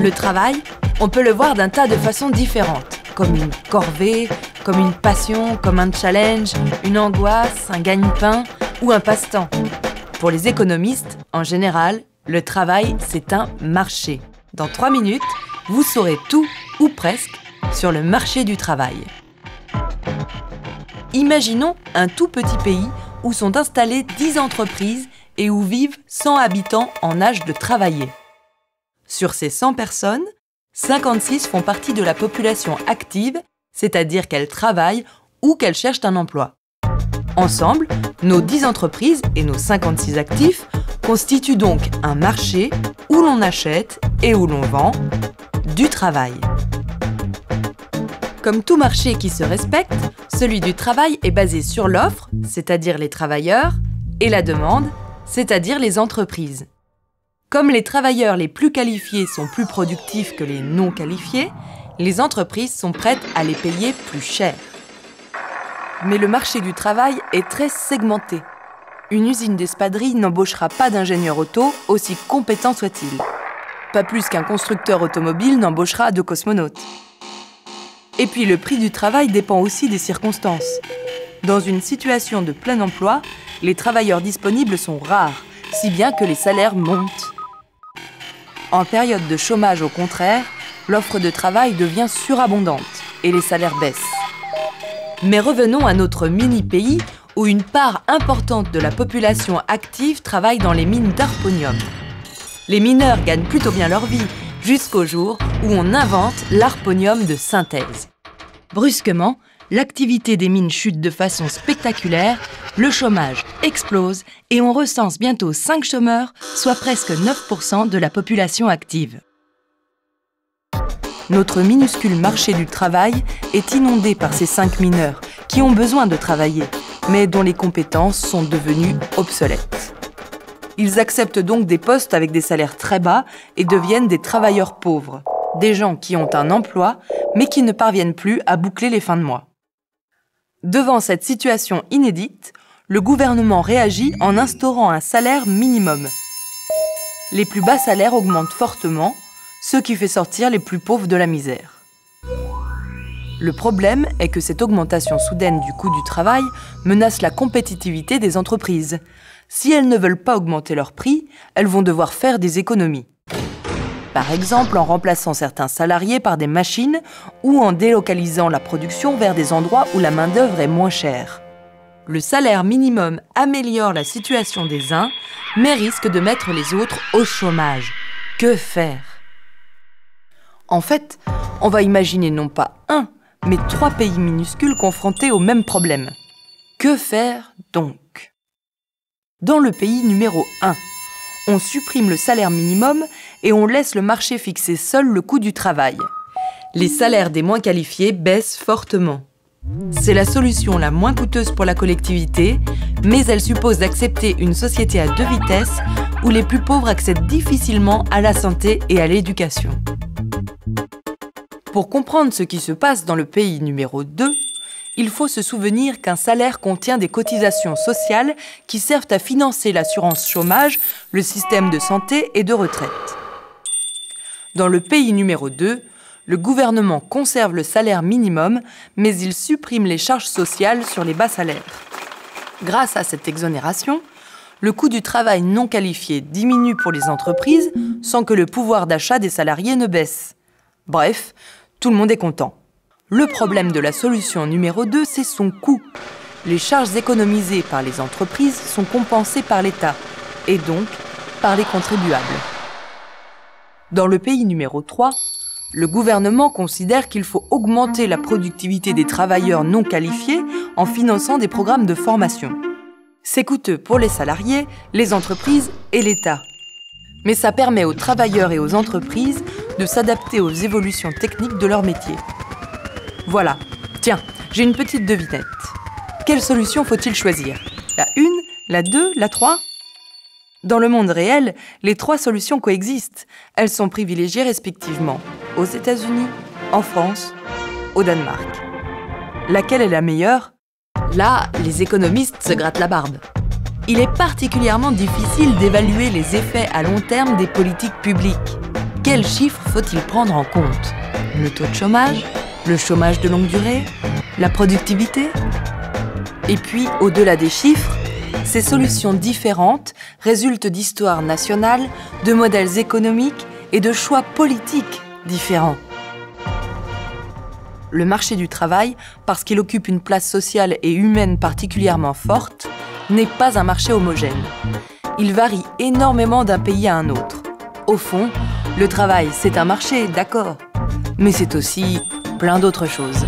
Le travail, on peut le voir d'un tas de façons différentes, comme une corvée, comme une passion, comme un challenge, une angoisse, un gagne-pain ou un passe-temps. Pour les économistes, en général, le travail, c'est un marché. Dans 3 minutes, vous saurez tout, ou presque, sur le marché du travail. Imaginons un tout petit pays où sont installées 10 entreprises et où vivent 100 habitants en âge de travailler. Sur ces 100 personnes, 56 font partie de la population active, c'est-à-dire qu'elles travaillent ou qu'elles cherchent un emploi. Ensemble, nos 10 entreprises et nos 56 actifs constituent donc un marché où l'on achète et où l'on vend du travail. Comme tout marché qui se respecte, celui du travail est basé sur l'offre, c'est-à-dire les travailleurs, et la demande, c'est-à-dire les entreprises. Comme les travailleurs les plus qualifiés sont plus productifs que les non qualifiés, les entreprises sont prêtes à les payer plus cher. Mais le marché du travail est très segmenté. Une usine d'espadrilles n'embauchera pas d'ingénieur auto, aussi compétent soit-il. Pas plus qu'un constructeur automobile n'embauchera de cosmonautes. Et puis le prix du travail dépend aussi des circonstances. Dans une situation de plein emploi, les travailleurs disponibles sont rares, si bien que les salaires montent. En période de chômage, au contraire, l'offre de travail devient surabondante et les salaires baissent. Mais revenons à notre mini-pays où une part importante de la population active travaille dans les mines d'harponium. Les mineurs gagnent plutôt bien leur vie, jusqu'au jour où on invente l'harponium de synthèse. Brusquement, l'activité des mines chute de façon spectaculaire, le chômage explose et on recense bientôt 5 chômeurs, soit presque 9% de la population active. Notre minuscule marché du travail est inondé par ces 5 mineurs qui ont besoin de travailler, mais dont les compétences sont devenues obsolètes. Ils acceptent donc des postes avec des salaires très bas et deviennent des travailleurs pauvres, des gens qui ont un emploi, mais qui ne parviennent plus à boucler les fins de mois. Devant cette situation inédite, le gouvernement réagit en instaurant un salaire minimum. Les plus bas salaires augmentent fortement, ce qui fait sortir les plus pauvres de la misère. Le problème est que cette augmentation soudaine du coût du travail menace la compétitivité des entreprises. Si elles ne veulent pas augmenter leur prix, elles vont devoir faire des économies. Par exemple en remplaçant certains salariés par des machines ou en délocalisant la production vers des endroits où la main-d'œuvre est moins chère. Le salaire minimum améliore la situation des uns, mais risque de mettre les autres au chômage. Que faire ? En fait, on va imaginer non pas un, mais 3 pays minuscules confrontés au même problème. Que faire donc ? Dans le pays numéro 1, on supprime le salaire minimum et on laisse le marché fixer seul le coût du travail. Les salaires des moins qualifiés baissent fortement. C'est la solution la moins coûteuse pour la collectivité, mais elle suppose d'accepter une société à 2 vitesses où les plus pauvres accèdent difficilement à la santé et à l'éducation. Pour comprendre ce qui se passe dans le pays numéro 2, il faut se souvenir qu'un salaire contient des cotisations sociales qui servent à financer l'assurance chômage, le système de santé et de retraite. Dans le pays numéro 2, le gouvernement conserve le salaire minimum, mais il supprime les charges sociales sur les bas salaires. Grâce à cette exonération, le coût du travail non qualifié diminue pour les entreprises sans que le pouvoir d'achat des salariés ne baisse. Bref, tout le monde est content. Le problème de la solution numéro 2, c'est son coût. Les charges économisées par les entreprises sont compensées par l'État, et donc par les contribuables. Dans le pays numéro 3, le gouvernement considère qu'il faut augmenter la productivité des travailleurs non qualifiés en finançant des programmes de formation. C'est coûteux pour les salariés, les entreprises et l'État. Mais ça permet aux travailleurs et aux entreprises de s'adapter aux évolutions techniques de leur métier. Voilà, tiens, j'ai une petite devinette. Quelle solution faut-il choisir ? La 1, la 2, la 3 ? Dans le monde réel, les 3 solutions coexistent. Elles sont privilégiées respectivement aux États-Unis, en France, au Danemark. Laquelle est la meilleure ? Là, les économistes se grattent la barbe. Il est particulièrement difficile d'évaluer les effets à long terme des politiques publiques. quels chiffres faut-il prendre en compte? Le taux de chômage? Le chômage de longue durée? La productivité? Et puis, au-delà des chiffres, ces solutions différentes résultent d'histoires nationales, de modèles économiques et de choix politiques différents. Le marché du travail, parce qu'il occupe une place sociale et humaine particulièrement forte, n'est pas un marché homogène. Il varie énormément d'un pays à un autre. Au fond, le travail, c'est un marché, d'accord, mais c'est aussi plein d'autres choses.